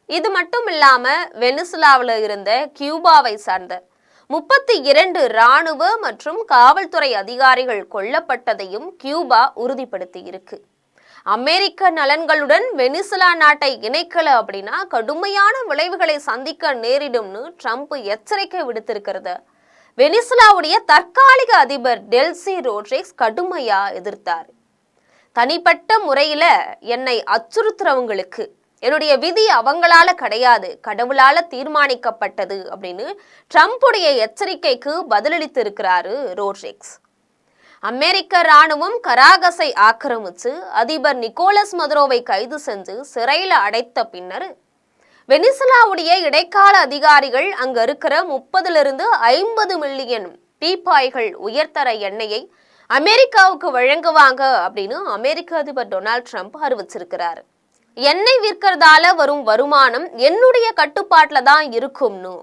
இது மட்டும் இல்லாம வெனிசுலாவில் இருந்த கியூபாவை சார்ந்த 32 இராணுவ மற்றும் காவல்துறை அதிகாரிகள் கொல்லப்பட்டதையும் கியூபா உறுதிப்படுத்தி இருக்கு. அமெரிக்க நலன்களுடன் வெனிசுலா நாட்டை இணைக்கல அப்படின்னா கடுமையான விளைவுகளை சந்திக்க நேரிடும்னு ட்ரம்ப் எச்சரிக்கை விடுத்திருக்கிறத வெனிசுலாவுடைய தற்காலிக அதிபர் டெல்சி ரோட்ரிக்ஸ் கடுமையா எதிர்த்தார். தனிப்பட்ட முறையில என்னை அச்சுறுத்துறவங்களுக்கு என்னுடைய விதி அவங்களால கிடையாது, கடவுளால தீர்மானிக்கப்பட்டது அப்படின்னு ட்ரம்புடைய எச்சரிக்கைக்கு பதிலளித்து இருக்கிறாரு ரோட்ரிக்ஸ். அமெரிக்க இராணுவம் கராகஸை ஆக்கிரமிச்சு அதிபர் நிக்கோலஸ் மதுரோவை கைது செஞ்சு சிறையில அடைத்த பின்னர் வெனிசுலாவுடைய இடைக்கால அதிகாரிகள் அங்க இருக்கிற 30-50 மில்லியன் பீப்பாய்கள் உயர்தர எண்ணெயை அமெரிக்காவுக்கு வழங்குவாங்க அப்படின்னு அமெரிக்க அதிபர் டொனால்ட் ட்ரம்ப் அறிவிச்சிருக்கிறார். எண்ணெய் விற்கிறதால வரும் வருமானம் என்னுடைய கட்டுப்பாட்டில் தான் இருக்கும்னு,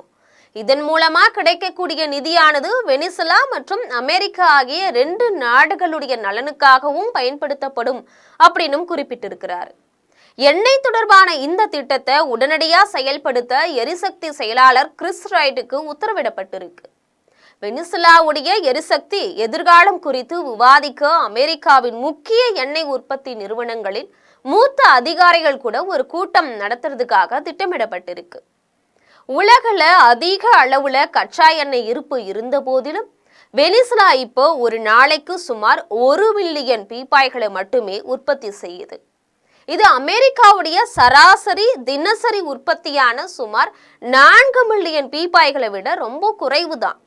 இதன் மூலமா கிடைக்கக்கூடிய நிதியானது வெனிசுலா மற்றும் அமெரிக்கா ஆகிய 2 நாடுகளுடைய நலனுக்காகவும் பயன்படுத்தப்படும் அப்படின்னும் குறிப்பிட்டிருக்கிறார். எண்ணெய் தொடர்பான இந்த திட்டத்தை உடனடியா செயல்படுத்த எரிசக்தி செயலாளர் கிறிஸ் ரைட்டுக்கு உத்தரவிடப்பட்டிருக்கு. வெனிசுலாவுடைய எரிசக்தி எதிர்காலம் குறித்து விவாதிக்க அமெரிக்காவின் முக்கிய எண்ணெய் உற்பத்தி நிறுவனங்களின் மூத்த அதிகாரிகள் கூட ஒரு கூட்டம் நடத்துறதுக்காக திட்டமிடப்பட்டிருக்கு. உலகில் அதிக அளவுல கச்சா எண்ணெய் இருப்பு இருந்த போதிலும் வெனிசுலா இப்போ ஒரு நாளைக்கு சுமார் 1 மில்லியன் பீப்பாய்களை மட்டுமே உற்பத்தி செய்யுது. இது அமெரிக்காவுடைய சராசரி தினசரி உற்பத்தியான சுமார் 4 மில்லியன் பீப்பாய்களை விட ரொம்ப குறைவுதான்.